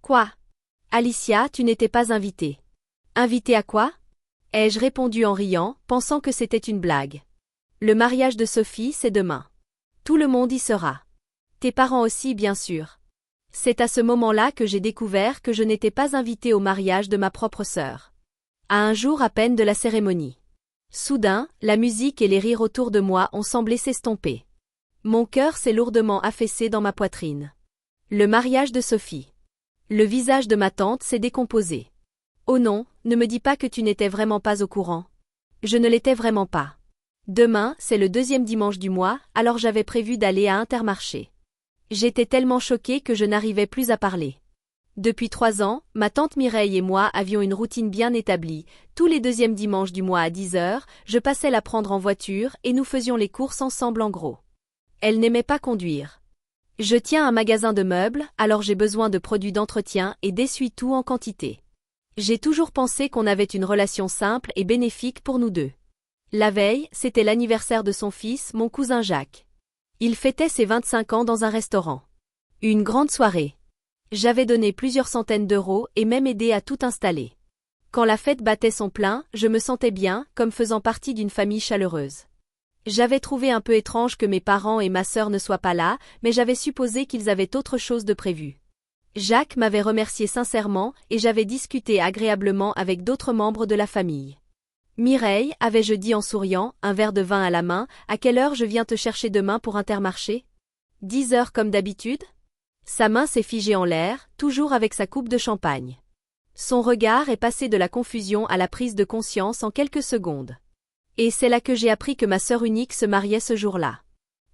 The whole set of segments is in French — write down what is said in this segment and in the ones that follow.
Quoi? Alicia, tu n'étais pas invitée. Invitée à quoi? Ai-je répondu en riant, pensant que c'était une blague. Le mariage de Sophie, c'est demain. Tout le monde y sera. Tes parents aussi, bien sûr. C'est à ce moment-là que j'ai découvert que je n'étais pas invitée au mariage de ma propre sœur. À un jour à peine de la cérémonie. Soudain, la musique et les rires autour de moi ont semblé s'estomper. Mon cœur s'est lourdement affaissé dans ma poitrine. Le mariage de Sophie. Le visage de ma tante s'est décomposé. Oh non, ne me dis pas que tu n'étais vraiment pas au courant. Je ne l'étais vraiment pas. Demain, c'est le deuxième dimanche du mois, alors j'avais prévu d'aller à Intermarché. J'étais tellement choquée que je n'arrivais plus à parler. Depuis 3 ans, ma tante Mireille et moi avions une routine bien établie. Tous les deuxièmes dimanches du mois à 10 heures, je passais la prendre en voiture et nous faisions les courses ensemble en gros. Elle n'aimait pas conduire. Je tiens un magasin de meubles, alors j'ai besoin de produits d'entretien et d'essuie-tout en quantité. J'ai toujours pensé qu'on avait une relation simple et bénéfique pour nous deux. La veille, c'était l'anniversaire de son fils, mon cousin Jacques. Il fêtait ses 25 ans dans un restaurant. Une grande soirée. J'avais donné plusieurs centaines d'euros et même aidé à tout installer. Quand la fête battait son plein, je me sentais bien, comme faisant partie d'une famille chaleureuse. J'avais trouvé un peu étrange que mes parents et ma sœur ne soient pas là, mais j'avais supposé qu'ils avaient autre chose de prévu. Jacques m'avait remercié sincèrement et j'avais discuté agréablement avec d'autres membres de la famille. Mireille, avais-je dit en souriant, un verre de vin à la main, à quelle heure je viens te chercher demain pour Intermarché? 10 heures comme d'habitude? Sa main s'est figée en l'air, toujours avec sa coupe de champagne. Son regard est passé de la confusion à la prise de conscience en quelques secondes. Et c'est là que j'ai appris que ma sœur unique se mariait ce jour-là.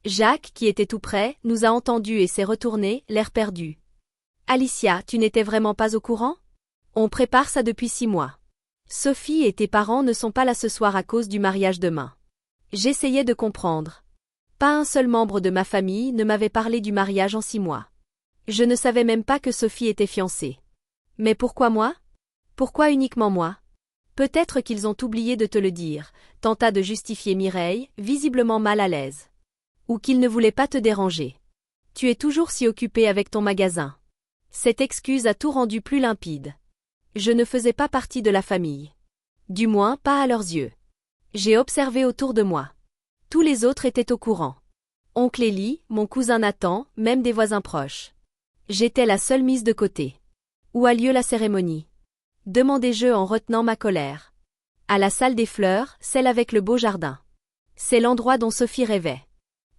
Jacques, qui était tout près, nous a entendus et s'est retourné, l'air perdu. Alicia, tu n'étais vraiment pas au courant? On prépare ça depuis 6 mois. Sophie et tes parents ne sont pas là ce soir à cause du mariage demain. J'essayais de comprendre. Pas un seul membre de ma famille ne m'avait parlé du mariage en 6 mois. Je ne savais même pas que Sophie était fiancée. Mais pourquoi moi? Pourquoi uniquement moi? Peut-être qu'ils ont oublié de te le dire, tenta de justifier Mireille, visiblement mal à l'aise. Ou qu'ils ne voulaient pas te déranger. Tu es toujours si occupée avec ton magasin. Cette excuse a tout rendu plus limpide. Je ne faisais pas partie de la famille. Du moins, pas à leurs yeux. J'ai observé autour de moi. Tous les autres étaient au courant. Oncle Élie, mon cousin Nathan, même des voisins proches. J'étais la seule mise de côté. Où a lieu la cérémonie? Demandai-je en retenant ma colère. À la salle des fleurs, celle avec le beau jardin. C'est l'endroit dont Sophie rêvait.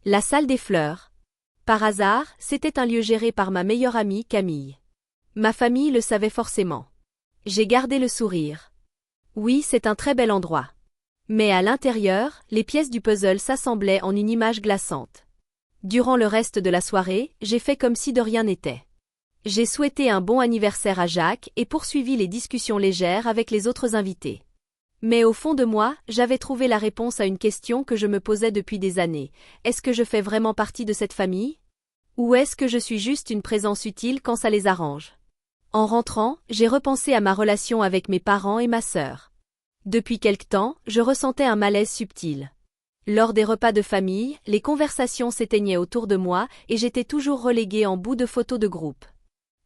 La salle des fleurs. Par hasard, c'était un lieu géré par ma meilleure amie Camille. Ma famille le savait forcément. J'ai gardé le sourire. Oui, c'est un très bel endroit. Mais à l'intérieur, les pièces du puzzle s'assemblaient en une image glaçante. Durant le reste de la soirée, j'ai fait comme si de rien n'était. J'ai souhaité un bon anniversaire à Jacques et poursuivi les discussions légères avec les autres invités. Mais au fond de moi, j'avais trouvé la réponse à une question que je me posais depuis des années. Est-ce que je fais vraiment partie de cette famille? Ou est-ce que je suis juste une présence utile quand ça les arrange? En rentrant, j'ai repensé à ma relation avec mes parents et ma sœur. Depuis quelque temps, je ressentais un malaise subtil. Lors des repas de famille, les conversations s'éteignaient autour de moi et j'étais toujours reléguée en bout de photos de groupe.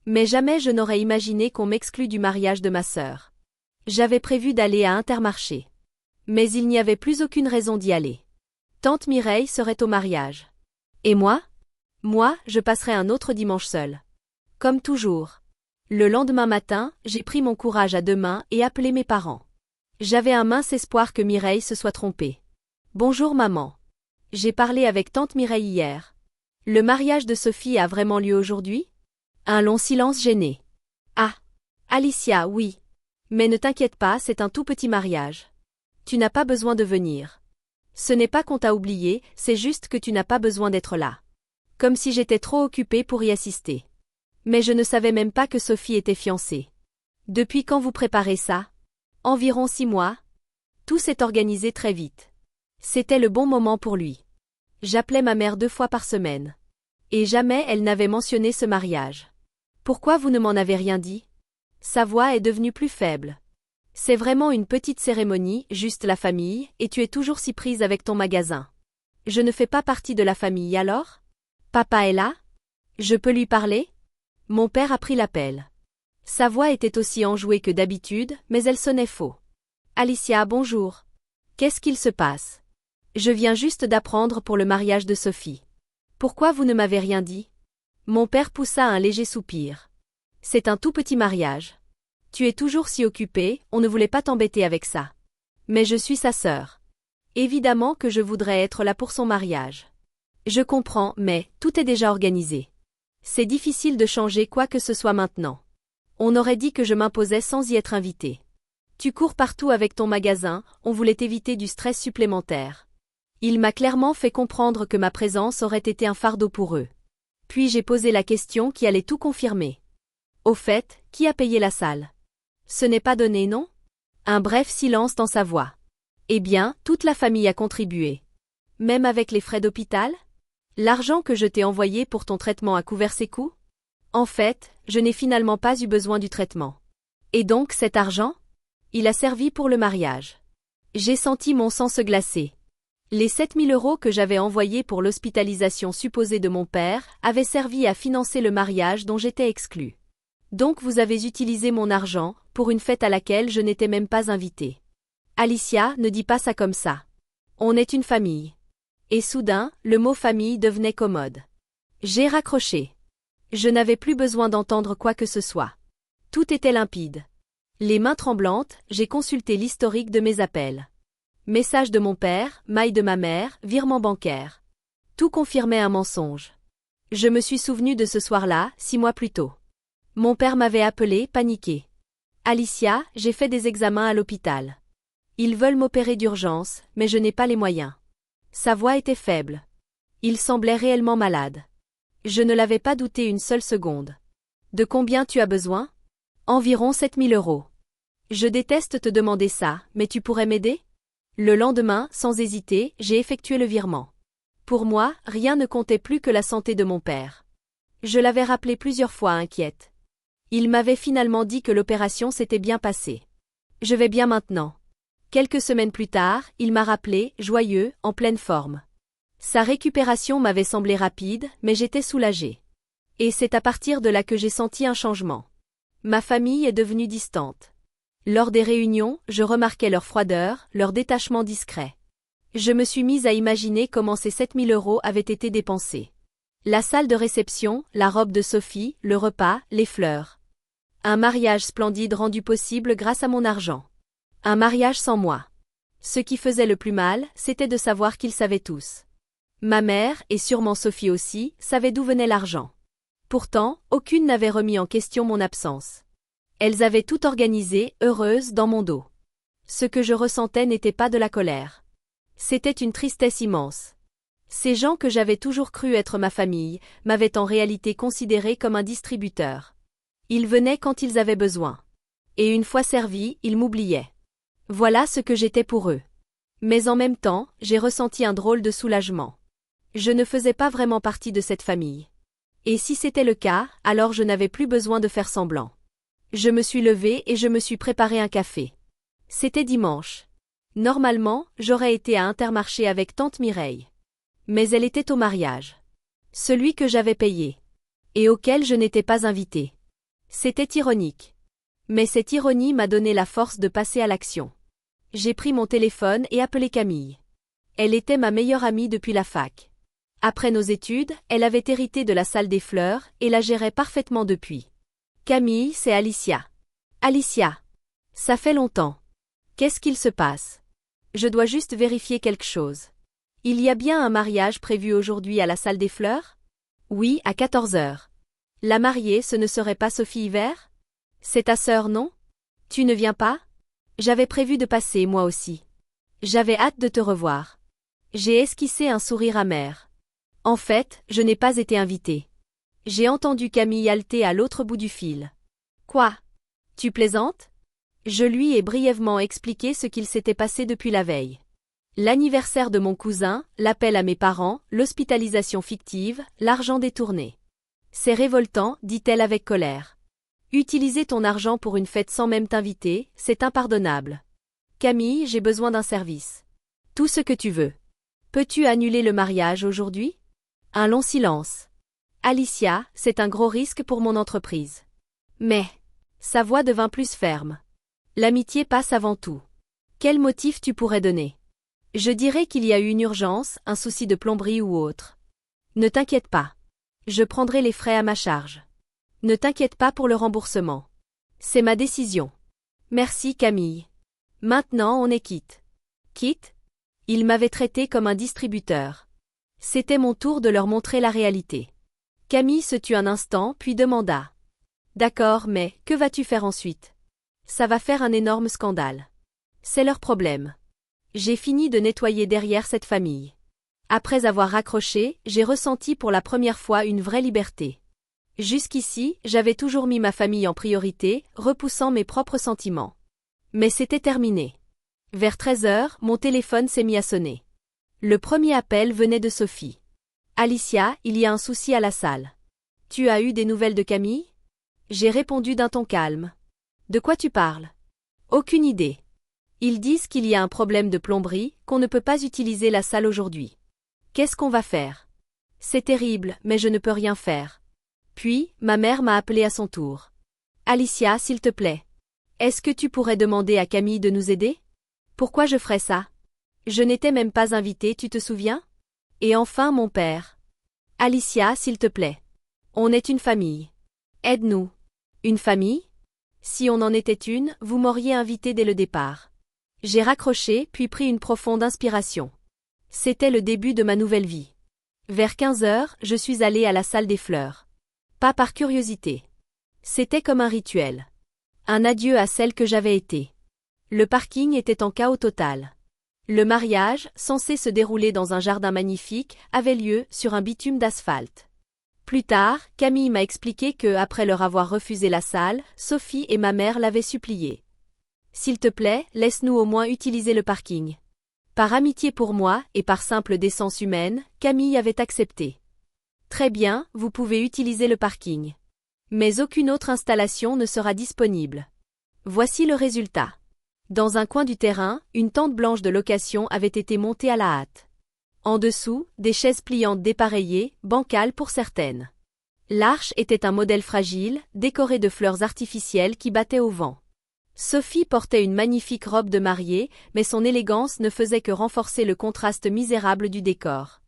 Mais jamais je n'aurais imaginé qu'on m'exclût du mariage de ma sœur. J'avais prévu d'aller à Intermarché. Mais il n'y avait plus aucune raison d'y aller. Tante Mireille serait au mariage. Et moi? Moi, je passerais un autre dimanche seul. Comme toujours. Le lendemain matin, j'ai pris mon courage à 2 mains et appelé mes parents. J'avais un mince espoir que Mireille se soit trompée. Bonjour maman. J'ai parlé avec tante Mireille hier. Le mariage de Sophie a vraiment lieu aujourd'hui? Un long silence gêné. Ah. Alicia, oui. Mais ne t'inquiète pas, c'est un tout petit mariage. Tu n'as pas besoin de venir. Ce n'est pas qu'on t'a oublié, c'est juste que tu n'as pas besoin d'être là. Comme si j'étais trop occupée pour y assister. Mais je ne savais même pas que Sophie était fiancée. Depuis quand vous préparez ça? Environ 6 mois. Tout s'est organisé très vite. C'était le bon moment pour lui. J'appelais ma mère 2 fois par semaine. Et jamais elle n'avait mentionné ce mariage. Pourquoi vous ne m'en avez rien dit? Sa voix est devenue plus faible. C'est vraiment une petite cérémonie, juste la famille, et tu es toujours si prise avec ton magasin. Je ne fais pas partie de la famille alors? Papa est là? Je peux lui parler? Mon père a pris l'appel. Sa voix était aussi enjouée que d'habitude, mais elle sonnait faux. Alicia, bonjour. Qu'est-ce qu'il se passe? Je viens juste d'apprendre pour le mariage de Sophie. Pourquoi vous ne m'avez rien dit? Mon père poussa un léger soupir. C'est un tout petit mariage. Tu es toujours si occupée, on ne voulait pas t'embêter avec ça. Mais je suis sa sœur. Évidemment que je voudrais être là pour son mariage. Je comprends, mais tout est déjà organisé. C'est difficile de changer quoi que ce soit maintenant. On aurait dit que je m'imposais sans y être invitée. Tu cours partout avec ton magasin, on voulait éviter du stress supplémentaire. Il m'a clairement fait comprendre que ma présence aurait été un fardeau pour eux. Puis j'ai posé la question qui allait tout confirmer. Au fait, qui a payé la salle? Ce n'est pas donné, non? Un bref silence dans sa voix. Eh bien, toute la famille a contribué. Même avec les frais d'hôpital? L'argent que je t'ai envoyé pour ton traitement a couvert ses coûts? En fait, je n'ai finalement pas eu besoin du traitement. Et donc cet argent? Il a servi pour le mariage. J'ai senti mon sang se glacer. Les 7 000 € que j'avais envoyés pour l'hospitalisation supposée de mon père avaient servi à financer le mariage dont j'étais exclue. Donc vous avez utilisé mon argent pour une fête à laquelle je n'étais même pas invitée. Alicia, ne dis pas ça comme ça. On est une famille. Et soudain, le mot famille devenait commode. J'ai raccroché. Je n'avais plus besoin d'entendre quoi que ce soit. Tout était limpide. Les mains tremblantes, j'ai consulté l'historique de mes appels. Message de mon père, mail de ma mère, virement bancaire. Tout confirmait un mensonge. Je me suis souvenu de ce soir-là, 6 mois plus tôt. Mon père m'avait appelé, paniqué. Alicia, j'ai fait des examens à l'hôpital. Ils veulent m'opérer d'urgence, mais je n'ai pas les moyens. Sa voix était faible. Il semblait réellement malade. Je ne l'avais pas douté une seule seconde. De combien tu as besoin? Environ 7 000 €. Je déteste te demander ça, mais tu pourrais m'aider? Le lendemain, sans hésiter, j'ai effectué le virement. Pour moi, rien ne comptait plus que la santé de mon père. Je l'avais rappelé plusieurs fois inquiète. Il m'avait finalement dit que l'opération s'était bien passée. Je vais bien maintenant. Quelques semaines plus tard, il m'a rappelé, joyeux, en pleine forme. Sa récupération m'avait semblé rapide, mais j'étais soulagée. Et c'est à partir de là que j'ai senti un changement. Ma famille est devenue distante. Lors des réunions, je remarquais leur froideur, leur détachement discret. Je me suis mise à imaginer comment ces 7 000 € avaient été dépensés. La salle de réception, la robe de Sophie, le repas, les fleurs. Un mariage splendide rendu possible grâce à mon argent. Un mariage sans moi. Ce qui faisait le plus mal, c'était de savoir qu'ils savaient tous. Ma mère, et sûrement Sophie aussi, savaient d'où venait l'argent. Pourtant, aucune n'avait remis en question mon absence. Elles avaient tout organisé, heureuses, dans mon dos. Ce que je ressentais n'était pas de la colère. C'était une tristesse immense. Ces gens que j'avais toujours cru être ma famille, m'avaient en réalité considéré comme un distributeur. Ils venaient quand ils avaient besoin. Et une fois servis, ils m'oubliaient. Voilà ce que j'étais pour eux. Mais en même temps, j'ai ressenti un drôle de soulagement. Je ne faisais pas vraiment partie de cette famille. Et si c'était le cas, alors je n'avais plus besoin de faire semblant. Je me suis levée et je me suis préparé un café. C'était dimanche. Normalement, j'aurais été à Intermarché avec tante Mireille. Mais elle était au mariage. Celui que j'avais payé. Et auquel je n'étais pas invitée. C'était ironique. Mais cette ironie m'a donné la force de passer à l'action. J'ai pris mon téléphone et appelé Camille. Elle était ma meilleure amie depuis la fac. Après nos études, elle avait hérité de la salle des fleurs et la gérait parfaitement depuis. Camille, c'est Alicia. Alicia. Ça fait longtemps. Qu'est-ce qu'il se passe? Je dois juste vérifier quelque chose. Il y a bien un mariage prévu aujourd'hui à la salle des fleurs? Oui, à 14 h. La mariée, ce ne serait pas Sophie Hiver? C'est ta sœur, non? Tu ne viens pas? J'avais prévu de passer, moi aussi. J'avais hâte de te revoir. J'ai esquissé un sourire amer. En fait, je n'ai pas été invitée. J'ai entendu Camille halter à l'autre bout du fil. Quoi? Tu plaisantes? Je lui ai brièvement expliqué ce qu'il s'était passé depuis la veille. L'anniversaire de mon cousin, l'appel à mes parents, l'hospitalisation fictive, l'argent détourné. C'est révoltant, dit-elle avec colère. Utiliser ton argent pour une fête sans même t'inviter, c'est impardonnable. Camille, j'ai besoin d'un service. Tout ce que tu veux. Peux-tu annuler le mariage aujourd'hui? Un long silence. Alicia, c'est un gros risque pour mon entreprise. Mais, Sa voix devint plus ferme. L'amitié passe avant tout. Quel motif tu pourrais donner? Je dirais qu'il y a eu une urgence, un souci de plomberie ou autre. Ne t'inquiète pas. Je prendrai les frais à ma charge. Ne t'inquiète pas pour le remboursement. C'est ma décision. Merci Camille. Maintenant on est quitte. Quitte? Ils m'avaient traité comme un distributeur. C'était mon tour de leur montrer la réalité. Camille se tut un instant puis demanda. D'accord, mais que vas-tu faire ensuite? Ça va faire un énorme scandale. C'est leur problème. J'ai fini de nettoyer derrière cette famille. Après avoir raccroché, j'ai ressenti pour la première fois une vraie liberté. Jusqu'ici, j'avais toujours mis ma famille en priorité, repoussant mes propres sentiments. Mais c'était terminé. Vers 13h, mon téléphone s'est mis à sonner. Le premier appel venait de Sophie. Alicia, il y a un souci à la salle. Tu as eu des nouvelles de Camille? J'ai répondu d'un ton calme. De quoi tu parles? Aucune idée. Ils disent qu'il y a un problème de plomberie, qu'on ne peut pas utiliser la salle aujourd'hui. Qu'est-ce qu'on va faire? C'est terrible, mais je ne peux rien faire. Puis, ma mère m'a appelé à son tour. Alicia, s'il te plaît. Est-ce que tu pourrais demander à Camille de nous aider? Pourquoi je ferais ça? Je n'étais même pas invitée, tu te souviens? Et enfin mon père. Alicia, s'il te plaît. On est une famille. Aide-nous. Une famille? Si on en était une, vous m'auriez invitée dès le départ. J'ai raccroché puis pris une profonde inspiration. C'était le début de ma nouvelle vie. Vers 15h, je suis allée à la salle des fleurs. Pas par curiosité. C'était comme un rituel. Un adieu à celle que j'avais été. Le parking était en chaos total. Le mariage, censé se dérouler dans un jardin magnifique, avait lieu sur un bitume d'asphalte. Plus tard, Camille m'a expliqué que, après leur avoir refusé la salle, Sophie et ma mère l'avaient supplié. S'il te plaît, laisse-nous au moins utiliser le parking. Par amitié pour moi, et par simple décence humaine, Camille avait accepté. Très bien, vous pouvez utiliser le parking. Mais aucune autre installation ne sera disponible. Voici le résultat. Dans un coin du terrain, une tente blanche de location avait été montée à la hâte. En dessous, des chaises pliantes dépareillées, bancales pour certaines. L'arche était un modèle fragile, décoré de fleurs artificielles qui battaient au vent. Sophie portait une magnifique robe de mariée, mais son élégance ne faisait que renforcer le contraste misérable du décor.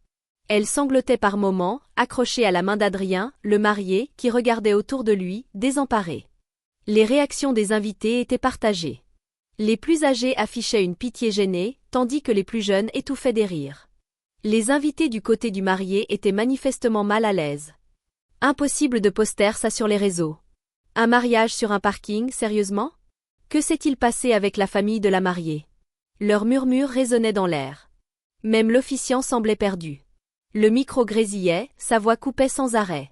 Elle sanglotait par moments, accrochée à la main d'Adrien, le marié, qui regardait autour de lui, désemparé. Les réactions des invités étaient partagées. Les plus âgés affichaient une pitié gênée, tandis que les plus jeunes étouffaient des rires. Les invités du côté du marié étaient manifestement mal à l'aise. Impossible de poster ça sur les réseaux. Un mariage sur un parking, sérieusement? Que s'est-il passé avec la famille de la mariée? Leurs murmures résonnaient dans l'air. Même l'officiant semblait perdu. Le micro grésillait, sa voix coupait sans arrêt.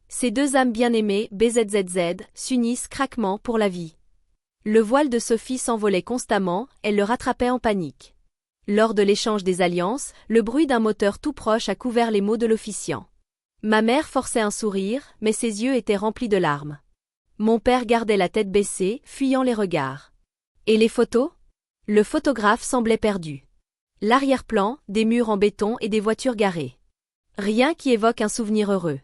Ces deux âmes bien-aimées, BZZZ, s'unissent craquement pour la vie. Le voile de Sophie s'envolait constamment, elle le rattrapait en panique. Lors de l'échange des alliances, le bruit d'un moteur tout proche a couvert les mots de l'officiant. Ma mère forçait un sourire, mais ses yeux étaient remplis de larmes. Mon père gardait la tête baissée, fuyant les regards. Et les photos? Le photographe semblait perdu. L'arrière-plan, des murs en béton et des voitures garées. Rien qui évoque un souvenir heureux.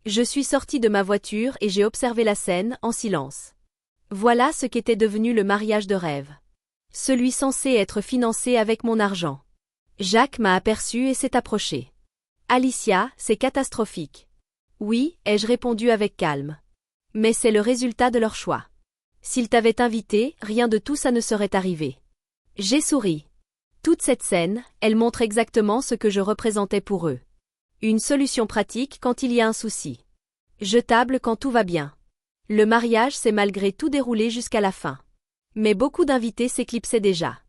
Je suis sortie de ma voiture et j'ai observé la scène, en silence. Voilà ce qu'était devenu le mariage de rêve. Celui censé être financé avec mon argent. Jacques m'a aperçu et s'est approché. Alicia, c'est catastrophique. Oui, ai-je répondu avec calme. Mais c'est le résultat de leur choix. S'ils t'avaient invité, rien de tout ça ne serait arrivé. J'ai souri. Toute cette scène, elle montre exactement ce que je représentais pour eux. Une solution pratique quand il y a un souci. Jetable quand tout va bien. Le mariage s'est malgré tout déroulé jusqu'à la fin. Mais beaucoup d'invités s'éclipsaient déjà.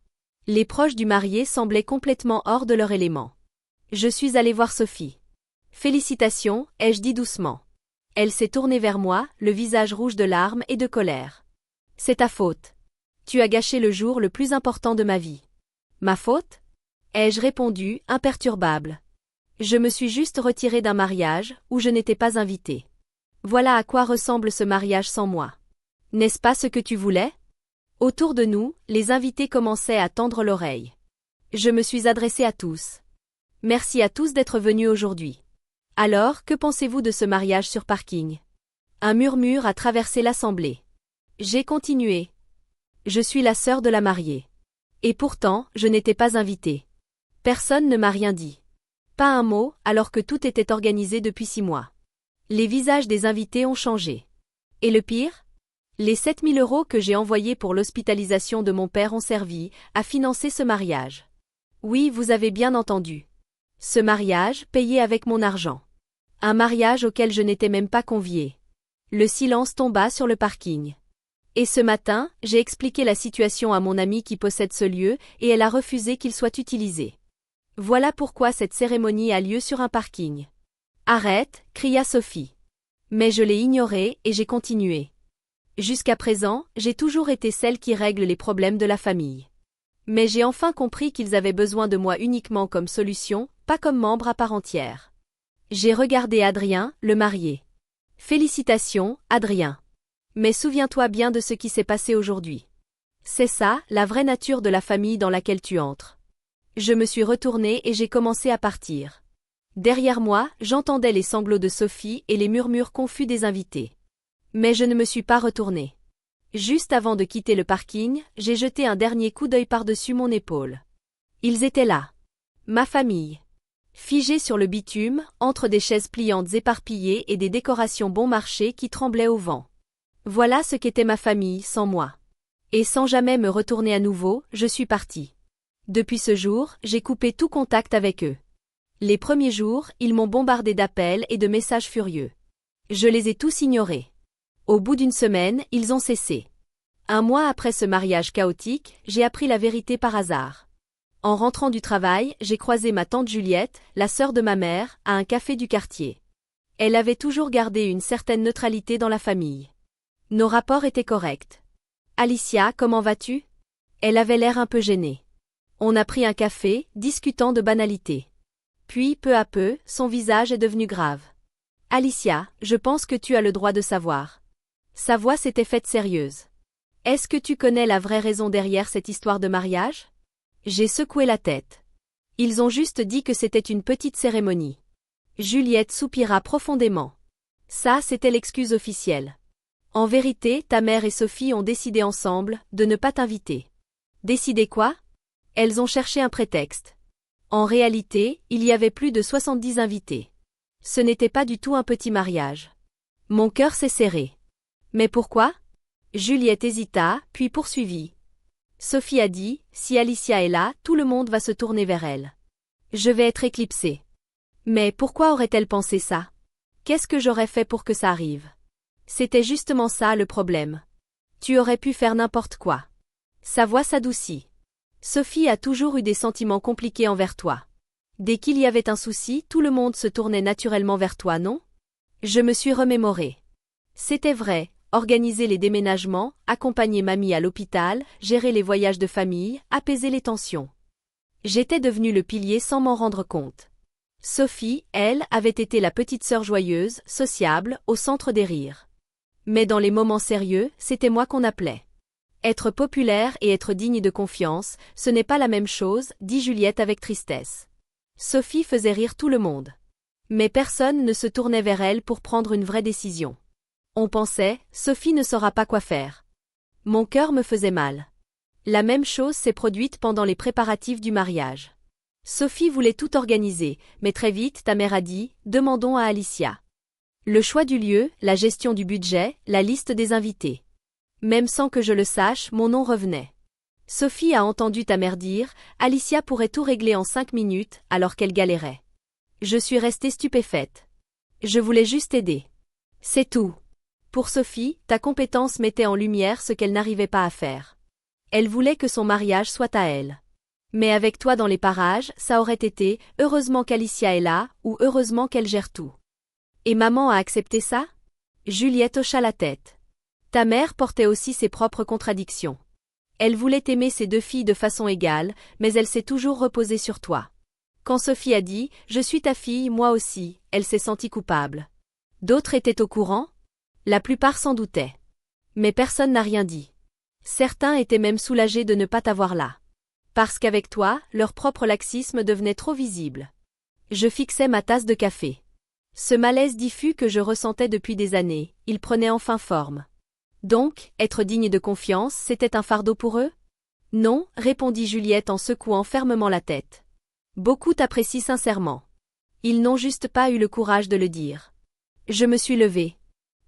Les proches du marié semblaient complètement hors de leur élément. Je suis allée voir Sophie. Félicitations, ai-je dit doucement. Elle s'est tournée vers moi, le visage rouge de larmes et de colère. C'est ta faute. Tu as gâché le jour le plus important de ma vie. Ma faute? Ai-je répondu, imperturbable. Je me suis juste retirée d'un mariage, où je n'étais pas invitée. Voilà à quoi ressemble ce mariage sans moi. N'est-ce pas ce que tu voulais? Autour de nous, les invités commençaient à tendre l'oreille. Je me suis adressée à tous. Merci à tous d'être venus aujourd'hui. Alors, que pensez-vous de ce mariage sur parking? Un murmure a traversé l'assemblée. J'ai continué. Je suis la sœur de la mariée. Et pourtant, je n'étais pas invitée. Personne ne m'a rien dit. Pas un mot, alors que tout était organisé depuis 6 mois. Les visages des invités ont changé. Et le pire? Les 7 000 € que j'ai envoyés pour l'hospitalisation de mon père ont servi à financer ce mariage. Oui, vous avez bien entendu. Ce mariage, payé avec mon argent. Un mariage auquel je n'étais même pas conviée. Le silence tomba sur le parking. Et ce matin, j'ai expliqué la situation à mon amie qui possède ce lieu et elle a refusé qu'il soit utilisé. Voilà pourquoi cette cérémonie a lieu sur un parking. Arrête, cria Sophie. Mais je l'ai ignoré et j'ai continué. Jusqu'à présent, j'ai toujours été celle qui règle les problèmes de la famille. Mais j'ai enfin compris qu'ils avaient besoin de moi uniquement comme solution, pas comme membre à part entière. J'ai regardé Adrien, le marié. Félicitations, Adrien. Mais souviens-toi bien de ce qui s'est passé aujourd'hui. C'est ça, la vraie nature de la famille dans laquelle tu entres. Je me suis retournée et j'ai commencé à partir. Derrière moi, j'entendais les sanglots de Sophie et les murmures confus des invités. Mais je ne me suis pas retournée. Juste avant de quitter le parking, j'ai jeté un dernier coup d'œil par-dessus mon épaule. Ils étaient là. Ma famille. Figée sur le bitume, entre des chaises pliantes éparpillées et des décorations bon marché qui tremblaient au vent. Voilà ce qu'était ma famille sans moi. Et sans jamais me retourner à nouveau, je suis partie. Depuis ce jour, j'ai coupé tout contact avec eux. Les premiers jours, ils m'ont bombardé d'appels et de messages furieux. Je les ai tous ignorés. Au bout d'une semaine, ils ont cessé. Un mois après ce mariage chaotique, j'ai appris la vérité par hasard. En rentrant du travail, j'ai croisé ma tante Juliette, la sœur de ma mère, à un café du quartier. Elle avait toujours gardé une certaine neutralité dans la famille. Nos rapports étaient corrects. Alicia, comment vas-tu? Elle avait l'air un peu gênée. On a pris un café, discutant de banalités. Puis, peu à peu, son visage est devenu grave. Alicia, je pense que tu as le droit de savoir. Sa voix s'était faite sérieuse. Est-ce que tu connais la vraie raison derrière cette histoire de mariage? J'ai secoué la tête. Ils ont juste dit que c'était une petite cérémonie. Juliette soupira profondément. Ça, c'était l'excuse officielle. En vérité, ta mère et Sophie ont décidé ensemble de ne pas t'inviter. Décidé quoi? Elles ont cherché un prétexte. En réalité, il y avait plus de 70 invités. Ce n'était pas du tout un petit mariage. Mon cœur s'est serré. Mais pourquoi? Juliette hésita, puis poursuivit. Sophie a dit, si Alicia est là, tout le monde va se tourner vers elle. Je vais être éclipsée. Mais pourquoi aurait-elle pensé ça? Qu'est-ce que j'aurais fait pour que ça arrive? C'était justement ça le problème. Tu aurais pu faire n'importe quoi. Sa voix s'adoucit. Sophie a toujours eu des sentiments compliqués envers toi. Dès qu'il y avait un souci, tout le monde se tournait naturellement vers toi, non? Je me suis remémoré. C'était vrai, organiser les déménagements, accompagner mamie à l'hôpital, gérer les voyages de famille, apaiser les tensions. J'étais devenue le pilier sans m'en rendre compte. Sophie, elle, avait été la petite sœur joyeuse, sociable, au centre des rires. Mais dans les moments sérieux, c'était moi qu'on appelait. Être populaire et être digne de confiance, ce n'est pas la même chose, dit Juliette avec tristesse. Sophie faisait rire tout le monde. Mais personne ne se tournait vers elle pour prendre une vraie décision. On pensait, Sophie ne saura pas quoi faire. Mon cœur me faisait mal. La même chose s'est produite pendant les préparatifs du mariage. Sophie voulait tout organiser, mais très vite ta mère a dit, demandons à Alicia. Le choix du lieu, la gestion du budget, la liste des invités. Même sans que je le sache, mon nom revenait. Sophie a entendu ta mère dire, Alicia pourrait tout régler en 5 minutes, alors qu'elle galérait. Je suis restée stupéfaite. Je voulais juste aider. C'est tout. Pour Sophie, ta compétence mettait en lumière ce qu'elle n'arrivait pas à faire. Elle voulait que son mariage soit à elle. Mais avec toi dans les parages, ça aurait été, heureusement qu'Alicia est là, ou heureusement qu'elle gère tout. Et maman a accepté ça? Juliette hocha la tête. Ta mère portait aussi ses propres contradictions. Elle voulait aimer ses 2 filles de façon égale, mais elle s'est toujours reposée sur toi. Quand Sophie a dit « Je suis ta fille, moi aussi », elle s'est sentie coupable. D'autres étaient au courant? La plupart s'en doutaient. Mais personne n'a rien dit. Certains étaient même soulagés de ne pas t'avoir là. Parce qu'avec toi, leur propre laxisme devenait trop visible. Je fixais ma tasse de café. Ce malaise diffus que je ressentais depuis des années, il prenait enfin forme. Donc, être digne de confiance, c'était un fardeau pour eux? Non, répondit Juliette en secouant fermement la tête. Beaucoup t'apprécient sincèrement. Ils n'ont juste pas eu le courage de le dire. Je me suis levée.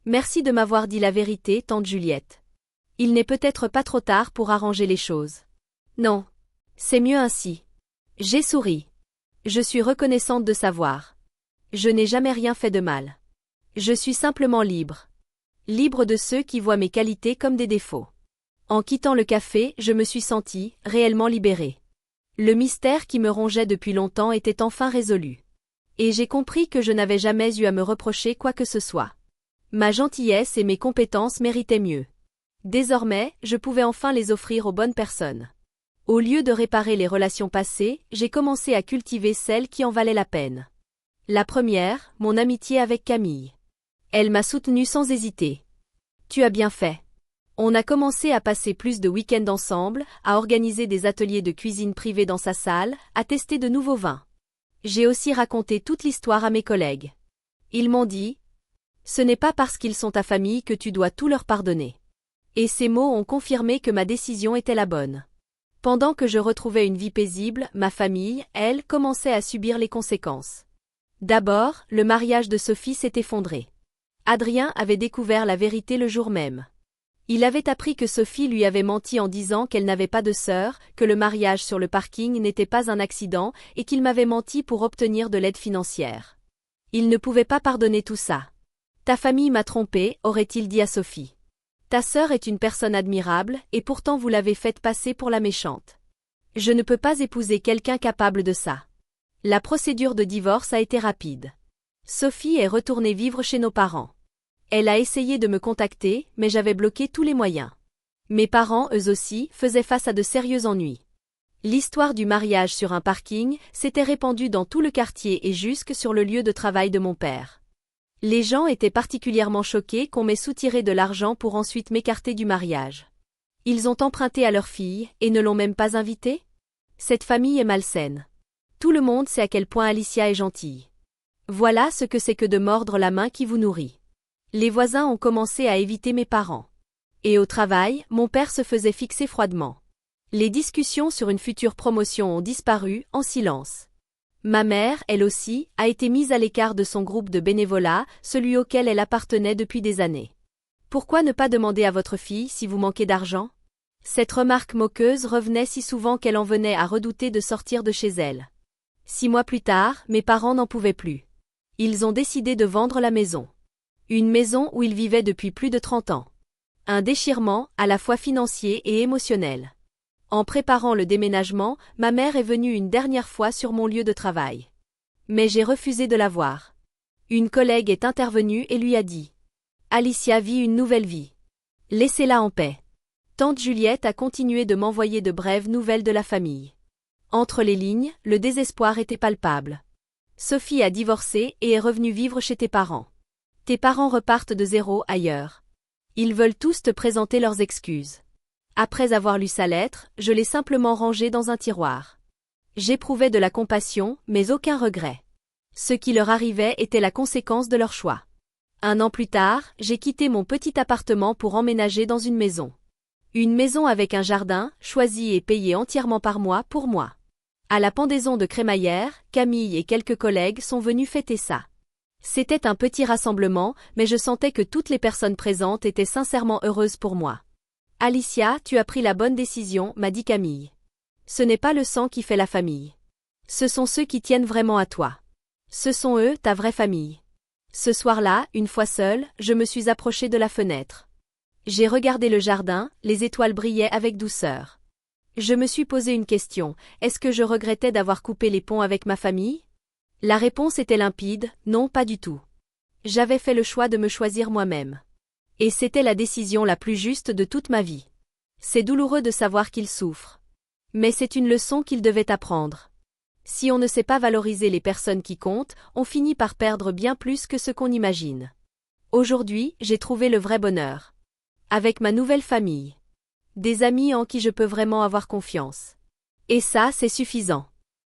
Merci de m'avoir dit la vérité, tante Juliette. Il n'est peut-être pas trop tard pour arranger les choses. Non. C'est mieux ainsi. J'ai souri. Je suis reconnaissante de savoir. Je n'ai jamais rien fait de mal. Je suis simplement libre. Libre de ceux qui voient mes qualités comme des défauts. En quittant le café, je me suis sentie réellement libérée. Le mystère qui me rongeait depuis longtemps était enfin résolu. Et j'ai compris que je n'avais jamais eu à me reprocher quoi que ce soit. Ma gentillesse et mes compétences méritaient mieux. Désormais, je pouvais enfin les offrir aux bonnes personnes. Au lieu de réparer les relations passées, j'ai commencé à cultiver celles qui en valaient la peine. La première, mon amitié avec Camille. Elle m'a soutenue sans hésiter. Tu as bien fait. On a commencé à passer plus de week-ends ensemble, à organiser des ateliers de cuisine privés dans sa salle, à tester de nouveaux vins. J'ai aussi raconté toute l'histoire à mes collègues. Ils m'ont dit « Ce n'est pas parce qu'ils sont ta famille que tu dois tout leur pardonner. » Et ces mots ont confirmé que ma décision était la bonne. Pendant que je retrouvais une vie paisible, ma famille, elle, commençait à subir les conséquences. D'abord, le mariage de Sophie s'est effondré. Adrien avait découvert la vérité le jour même. Il avait appris que Sophie lui avait menti en disant qu'elle n'avait pas de sœur, que le mariage sur le parking n'était pas un accident et qu'il m'avait menti pour obtenir de l'aide financière. Il ne pouvait pas pardonner tout ça. « Ta famille m'a trompé », aurait-il dit à Sophie. « Ta sœur est une personne admirable et pourtant vous l'avez faite passer pour la méchante. Je ne peux pas épouser quelqu'un capable de ça. » La procédure de divorce a été rapide. Sophie est retournée vivre chez nos parents. Elle a essayé de me contacter, mais j'avais bloqué tous les moyens. Mes parents, eux aussi, faisaient face à de sérieux ennuis. L'histoire du mariage sur un parking s'était répandue dans tout le quartier et jusque sur le lieu de travail de mon père. Les gens étaient particulièrement choqués qu'on m'ait soutiré de l'argent pour ensuite m'écarter du mariage. Ils ont emprunté à leur fille et ne l'ont même pas invitée? Cette famille est malsaine. Tout le monde sait à quel point Alicia est gentille. Voilà ce que c'est que de mordre la main qui vous nourrit. Les voisins ont commencé à éviter mes parents. Et au travail, mon père se faisait fixer froidement. Les discussions sur une future promotion ont disparu, en silence. Ma mère, elle aussi, a été mise à l'écart de son groupe de bénévolat, celui auquel elle appartenait depuis des années. Pourquoi ne pas demander à votre fille si vous manquez d'argent? Cette remarque moqueuse revenait si souvent qu'elle en venait à redouter de sortir de chez elle. 6 mois plus tard, mes parents n'en pouvaient plus. Ils ont décidé de vendre la maison. Une maison où ils vivaient depuis plus de 30 ans. Un déchirement, à la fois financier et émotionnel. En préparant le déménagement, ma mère est venue une dernière fois sur mon lieu de travail. Mais j'ai refusé de la voir. Une collègue est intervenue et lui a dit « Alicia vit une nouvelle vie. Laissez-la en paix. » Tante Juliette a continué de m'envoyer de brèves nouvelles de la famille. Entre les lignes, le désespoir était palpable. Sophie a divorcé et est revenue vivre chez tes parents. Tes parents repartent de zéro ailleurs. Ils veulent tous te présenter leurs excuses. Après avoir lu sa lettre, je l'ai simplement rangée dans un tiroir. J'éprouvais de la compassion, mais aucun regret. Ce qui leur arrivait était la conséquence de leur choix. 1 an plus tard, j'ai quitté mon petit appartement pour emménager dans une maison. Une maison avec un jardin, choisi et payé entièrement par moi pour moi. À la pendaison de crémaillère, Camille et quelques collègues sont venus fêter ça. C'était un petit rassemblement, mais je sentais que toutes les personnes présentes étaient sincèrement heureuses pour moi. « Alicia, tu as pris la bonne décision », m'a dit Camille. Ce n'est pas le sang qui fait la famille. Ce sont ceux qui tiennent vraiment à toi. Ce sont eux, ta vraie famille. Ce soir-là, une fois seule, je me suis approchée de la fenêtre. J'ai regardé le jardin, les étoiles brillaient avec douceur. Je me suis posé une question, est-ce que je regrettais d'avoir coupé les ponts avec ma famille? La réponse était limpide, non, pas du tout. J'avais fait le choix de me choisir moi-même. Et c'était la décision la plus juste de toute ma vie. C'est douloureux de savoir qu'il souffre. Mais c'est une leçon qu'il devait apprendre. Si on ne sait pas valoriser les personnes qui comptent, on finit par perdre bien plus que ce qu'on imagine. Aujourd'hui, j'ai trouvé le vrai bonheur. Avec ma nouvelle famille. Des amis en qui je peux vraiment avoir confiance. Et ça, c'est suffisant.